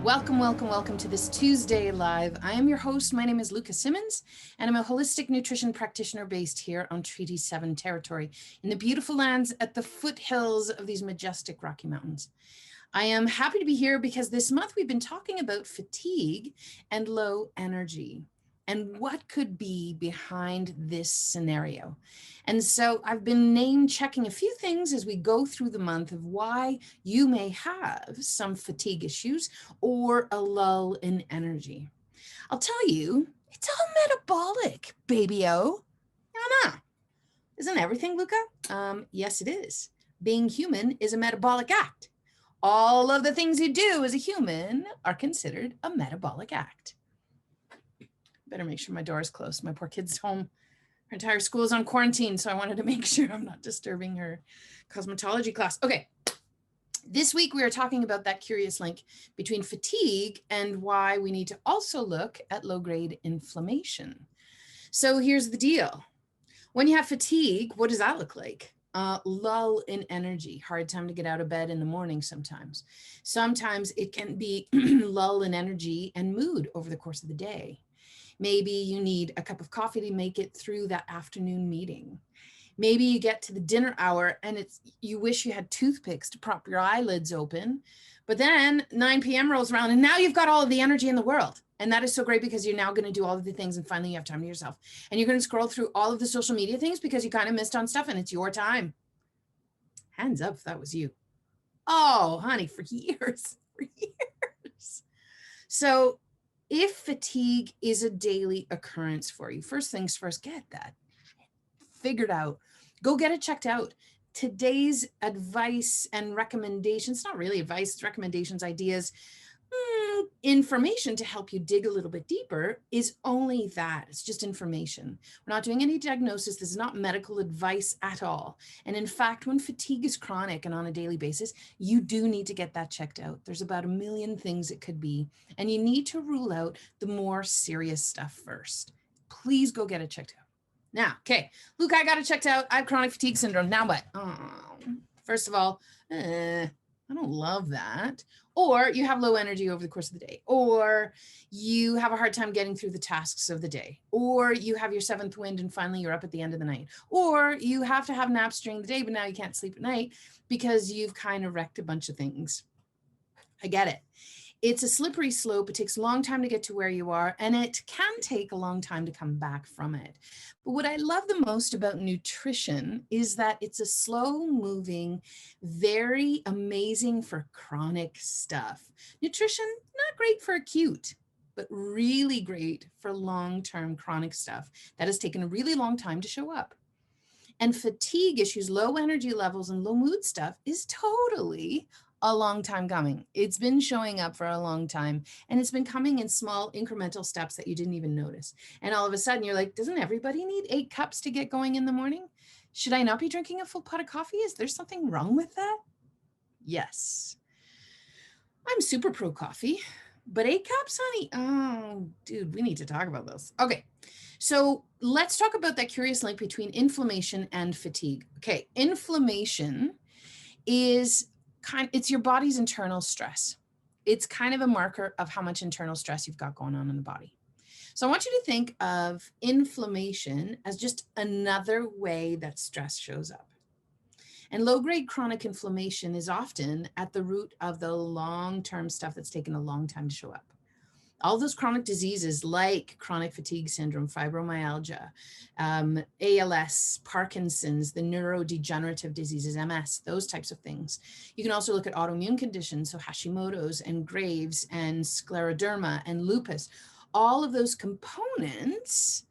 Welcome, welcome, welcome to this Tuesday Live. I am your host. My name is Luca Simmons, and I'm a holistic nutrition practitioner based here on Treaty 7 territory in the beautiful lands at the foothills of these majestic Rocky Mountains. I am happy to be here because this month we've been talking about fatigue and low energy and what could be behind this scenario. And so I've been name checking a few things as we go through the month of why you may have some fatigue issues or a lull in energy. I'll tell you, it's all metabolic, baby-o. No. Isn't everything, Luca? Yes, it is. Being human is a metabolic act. All of the things you do as a human are considered a metabolic act. Better make sure my door is closed. My poor kid's home. Her entire school is on quarantine, so I wanted to make sure I'm not disturbing her cosmetology class. Okay. This week, we are talking about that curious link between fatigue and why we need to also look at low-grade inflammation. So here's the deal. When you have fatigue, what does that look like? Lull in energy, hard time to get out of bed in the morning sometimes. Sometimes it can be lull in energy and mood over the course of the day. Maybe you need a cup of coffee to make it through that afternoon meeting. Maybe you get to the dinner hour and you wish you had toothpicks to prop your eyelids open, but then 9 p.m. rolls around and now you've got all of the energy in the world. And that is so great because you're now going to do all of the things and finally you have time to yourself. And you're going to scroll through all of the social media things because you kind of missed on stuff and it's your time. Hands up if that was you. Oh, honey, for years. So if fatigue is a daily occurrence for you, first things first, get that figured out. Go get it checked out. Today's advice and recommendations, not really advice, it's recommendations, ideas, information to help you dig a little bit deeper is only that. It's just information. We're not doing any diagnosis. This is not medical advice at all. And in fact, when fatigue is chronic and on a daily basis, you do need to get that checked out. There's about 1 million things it could be, and you need to rule out the more serious stuff first. Please go get it checked out. Now, okay, Luke, I got it checked out. I have chronic fatigue syndrome. Now what? First of all, I don't love that. Or you have low energy over the course of the day, or you have a hard time getting through the tasks of the day, or you have your seventh wind and finally you're up at the end of the night, or you have to have naps during the day, but now you can't sleep at night because you've kind of wrecked a bunch of things. I get it. It's a slippery slope. It takes a long time to get to where you are, and it can take a long time to come back from it. But what I love the most about nutrition is that it's a slow moving, very amazing for chronic stuff. Nutrition, not great for acute, but really great for long-term chronic stuff that has taken a really long time to show up. And fatigue issues, low energy levels, and low mood stuff is totally a long time coming. It's been showing up for a long time, and it's been coming in small incremental steps that you didn't even notice. And all of a sudden you're like, doesn't everybody need 8 cups to get going in the morning? Should I not be drinking a full pot of coffee? Is there something wrong with that? Yes. I'm super pro coffee, but 8 cups, honey? Oh, dude, we need to talk about this. Okay. So let's talk about that curious link between inflammation and fatigue. Okay. Inflammation is it's your body's internal stress. It's kind of a marker of how much internal stress you've got going on in the body. So I want you to think of inflammation as just another way that stress shows up. And low-grade chronic inflammation is often at the root of the long-term stuff that's taken a long time to show up. All those chronic diseases like chronic fatigue syndrome, fibromyalgia, ALS, Parkinson's, the neurodegenerative diseases, MS, those types of things. You can also look at autoimmune conditions, so Hashimoto's and Graves and scleroderma and lupus. All of those components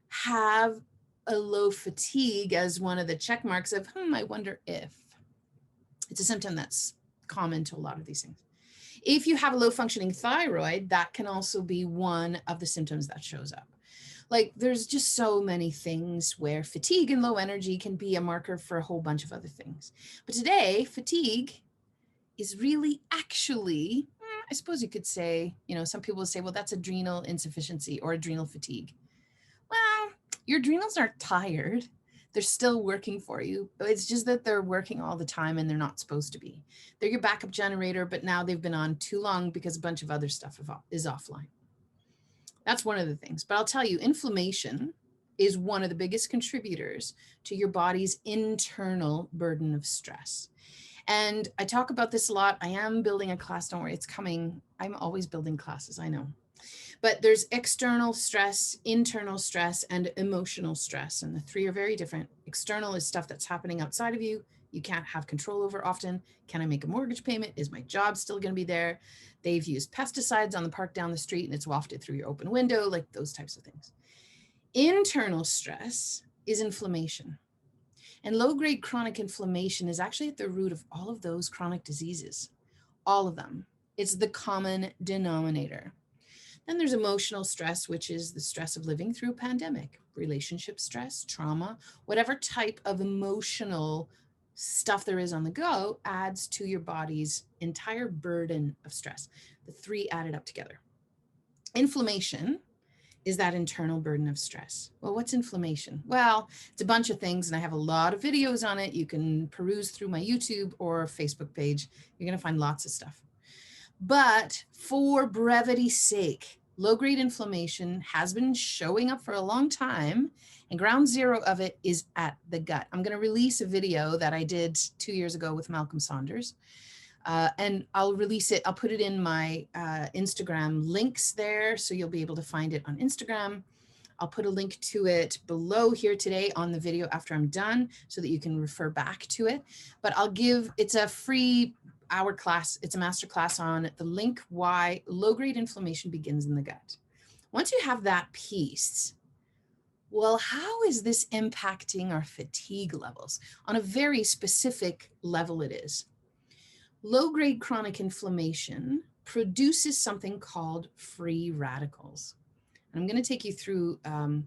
have a low fatigue as one of the check marks of, I wonder if. It's a symptom that's common to a lot of these things. If you have a low functioning thyroid, that can also be one of the symptoms that shows up. Like there's just so many things where fatigue and low energy can be a marker for a whole bunch of other things. But today, fatigue is really actually, I suppose you could say, some people will say, well, that's adrenal insufficiency or adrenal fatigue. Well, your adrenals aren't tired. They're still working for you. It's just that they're working all the time and they're not supposed to be. They're your backup generator, but now they've been on too long because a bunch of other stuff is offline. That's one of the things. But I'll tell you, inflammation is one of the biggest contributors to your body's internal burden of stress. And I talk about this a lot. I am building a class. Don't worry, it's coming. I'm always building classes, I know. But there's external stress, internal stress, and emotional stress. And the three are very different. External is stuff that's happening outside of you. You can't have control over often. Can I make a mortgage payment? Is my job still going to be there? They've used pesticides on the park down the street and it's wafted through your open window, like those types of things. Internal stress is inflammation. And low-grade chronic inflammation is actually at the root of all of those chronic diseases, all of them. It's the common denominator. Then there's emotional stress, which is the stress of living through a pandemic, relationship stress, trauma, whatever type of emotional stuff there is on the go adds to your body's entire burden of stress. The three added up together. Inflammation is that internal burden of stress. Well, what's inflammation? Well, it's a bunch of things, and I have a lot of videos on it. You can peruse through my YouTube or Facebook page. You're going to find lots of stuff. But for brevity's sake, low-grade inflammation has been showing up for a long time, and ground zero of it is at the gut. I'm going to release a video that I did 2 years ago with Malcolm Saunders. And I'll release it. I'll put it in my Instagram links there, so you'll be able to find it on Instagram. I'll put a link to it below here today on the video after I'm done so that you can refer back to it. But it's a free hour class. It's a master class on the link why low-grade inflammation begins in the gut. Once you have that piece, well, how is this impacting our fatigue levels? On a very specific level it is. Low-grade chronic inflammation produces something called free radicals. And I'm going to take you through an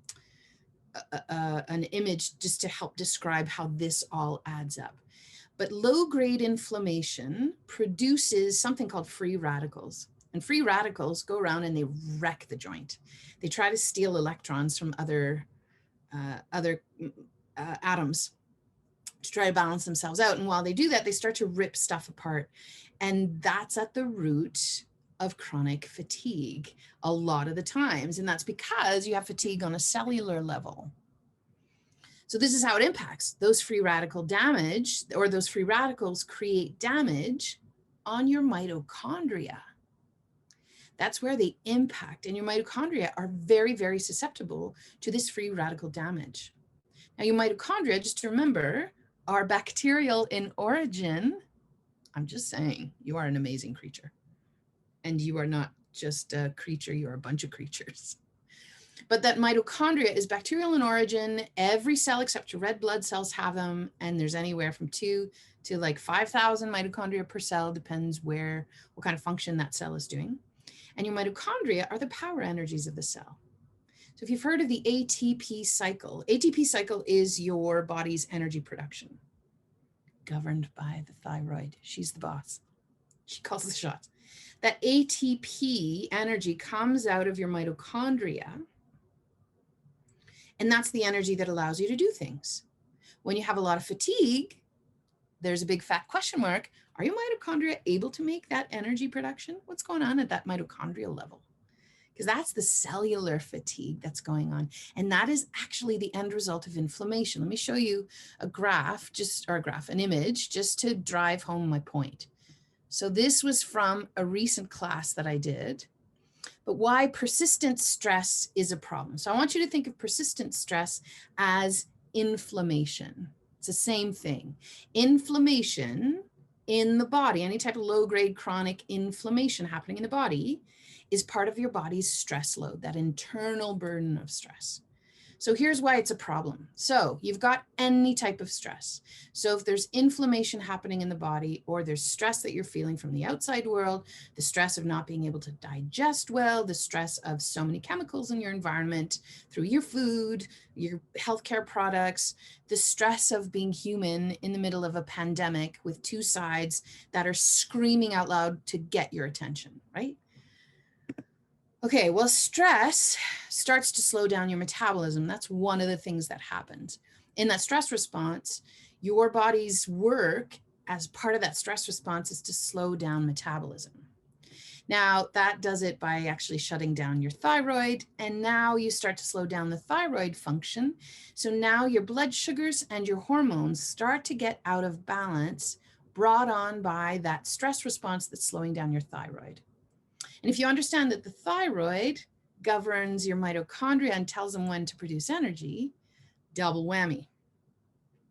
image just to help describe how this all adds up. But low-grade inflammation produces something called free radicals. And free radicals go around and they wreck the joint. They try to steal electrons from other atoms to try to balance themselves out. And while they do that, they start to rip stuff apart. And that's at the root of chronic fatigue a lot of the times. And that's because you have fatigue on a cellular level. So this is how it impacts. Those free radical damage, or those free radicals create damage on your mitochondria. That's where they impact. And your mitochondria are very, very susceptible to this free radical damage. Now, your mitochondria, just to remember, are bacterial in origin. I'm just saying, you are an amazing creature. And you are not just a creature, you're a bunch of creatures. But that mitochondria is bacterial in origin. Every cell except your red blood cells have them. And there's anywhere from 2 to like 5,000 mitochondria per cell, depends what kind of function that cell is doing. And your mitochondria are the power energies of the cell. So if you've heard of the ATP cycle is your body's energy production, governed by the thyroid. She's the boss. She calls the shots. That ATP energy comes out of your mitochondria, and that's the energy that allows you to do things. When you have a lot of fatigue, there's a big fat question mark. Are your mitochondria able to make that energy production? What's going on at that mitochondrial level? Because that's the cellular fatigue that's going on. And that is actually the end result of inflammation. Let me show you an image, just to drive home my point. So this was from a recent class that I did, but why persistent stress is a problem. So I want you to think of persistent stress as inflammation. It's the same thing. Inflammation in the body, any type of low-grade chronic inflammation happening in the body, is part of your body's stress load, that internal burden of stress. So here's why it's a problem. So you've got any type of stress. So if there's inflammation happening in the body, or there's stress that you're feeling from the outside world, the stress of not being able to digest well, the stress of so many chemicals in your environment through your food, your healthcare products, the stress of being human in the middle of a pandemic with two sides that are screaming out loud to get your attention, right? Okay, well, stress starts to slow down your metabolism. That's one of the things that happens. In that stress response, your body's work as part of that stress response is to slow down metabolism. Now, that does it by actually shutting down your thyroid, and now you start to slow down the thyroid function. So now your blood sugars and your hormones start to get out of balance, brought on by that stress response that's slowing down your thyroid. And if you understand that the thyroid governs your mitochondria and tells them when to produce energy, double whammy.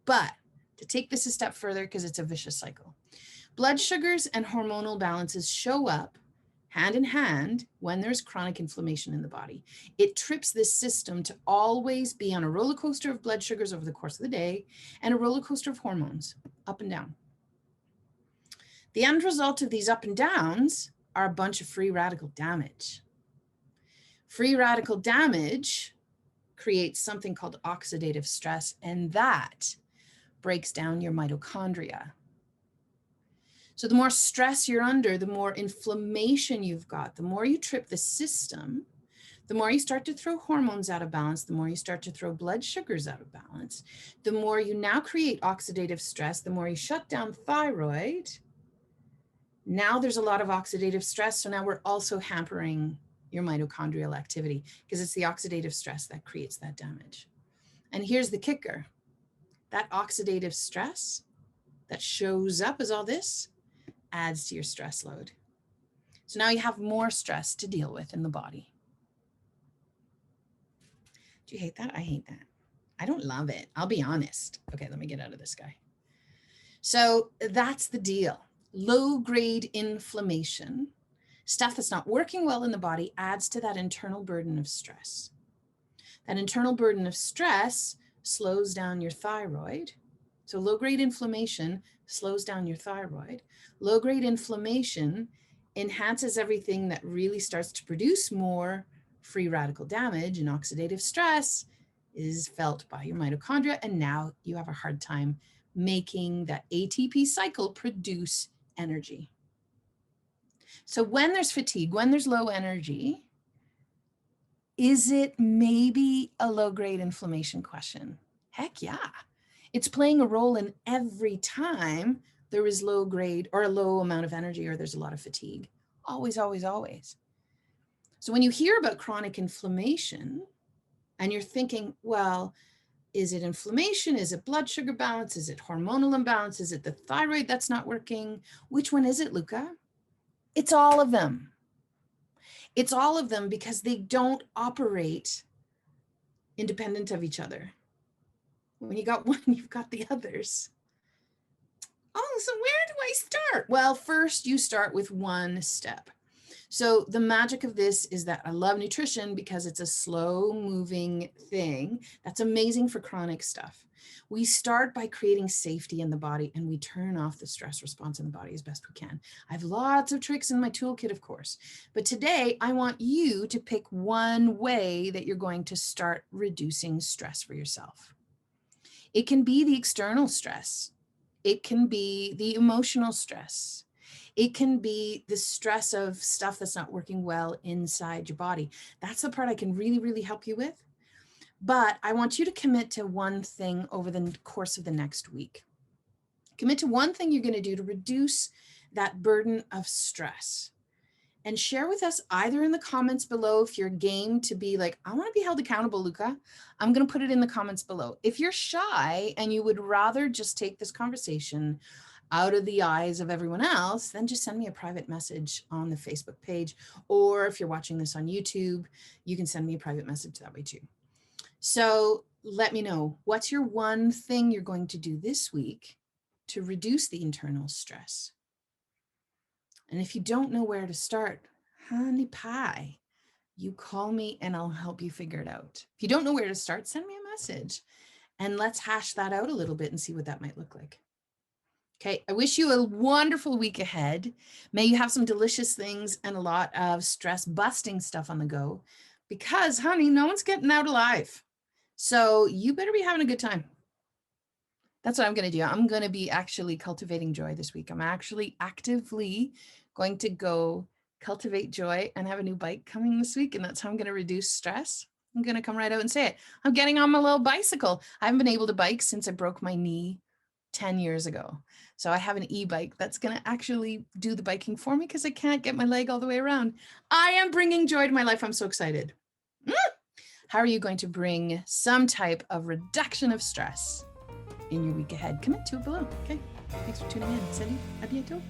But to take this a step further, because it's a vicious cycle, blood sugars and hormonal balances show up hand in hand when there's chronic inflammation in the body. It trips this system to always be on a roller coaster of blood sugars over the course of the day and a roller coaster of hormones, up and down. The end result of these up and downs are a bunch of free radical damage. Free radical damage creates something called oxidative stress, and that breaks down your mitochondria. So the more stress you're under, the more inflammation you've got, the more you trip the system, the more you start to throw hormones out of balance, the more you start to throw blood sugars out of balance, the more you now create oxidative stress, the more you shut down thyroid. Now there's a lot of oxidative stress. So now we're also hampering your mitochondrial activity because it's the oxidative stress that creates that damage. And here's the kicker. That oxidative stress that shows up as all this adds to your stress load. So now you have more stress to deal with in the body. Do you hate that? I hate that. I don't love it. I'll be honest. Okay, let me get out of this guy. So that's the deal. Low-grade inflammation, stuff that's not working well in the body, adds to that internal burden of stress. That internal burden of stress slows down your thyroid. So low-grade inflammation slows down your thyroid. Low-grade inflammation enhances everything that really starts to produce more free radical damage, and oxidative stress is felt by your mitochondria. And now you have a hard time making that ATP cycle produce energy. So when there's fatigue, when there's low energy, is it maybe a low-grade inflammation question? Heck yeah. It's playing a role in every time there is low grade or a low amount of energy or there's a lot of fatigue. Always, always, always. So when you hear about chronic inflammation and you're thinking, well, is it inflammation? Is it blood sugar balance? Is it hormonal imbalance? Is it the thyroid that's not working? Which one is it, Luca? It's all of them. It's all of them because they don't operate independent of each other. When you got one, you've got the others. Oh, so where do I start? Well, first you start with one step. So the magic of this is that I love nutrition because it's a slow moving thing that's amazing for chronic stuff. We start by creating safety in the body and we turn off the stress response in the body as best we can. I have lots of tricks in my toolkit, of course, but today I want you to pick one way that you're going to start reducing stress for yourself. It can be the external stress. It can be the emotional stress. It can be the stress of stuff that's not working well inside your body. That's the part I can really, really help you with. But I want you to commit to one thing over the course of the next week. Commit to one thing you're going to do to reduce that burden of stress. And share with us either in the comments below if you're game to be like, I want to be held accountable, Luca. I'm going to put it in the comments below. If you're shy and you would rather just take this conversation out of the eyes of everyone else, then just send me a private message on the Facebook page. Or if you're watching this on YouTube, you can send me a private message that way too. So let me know, what's your one thing you're going to do this week to reduce the internal stress? And if you don't know where to start, honey pie, you call me and I'll help you figure it out. If you don't know where to start, send me a message and let's hash that out a little bit and see what that might look like. Okay, I wish you a wonderful week ahead. May you have some delicious things and a lot of stress busting stuff on the go because, honey, no one's getting out alive. So you better be having a good time. That's what I'm going to do. I'm going to be actually cultivating joy this week. I'm actually actively going to go cultivate joy and have a new bike coming this week. And that's how I'm going to reduce stress. I'm going to come right out and say it. I'm getting on my little bicycle. I haven't been able to bike since I broke my knee 10 years ago. So I have an e-bike that's going to actually do the biking for me because I can't get my leg all the way around. I am bringing joy to my life. I'm so excited. How are you going to bring some type of reduction of stress in your week ahead? Commit to it below. Okay. Thanks for tuning in. Salut. À bientôt.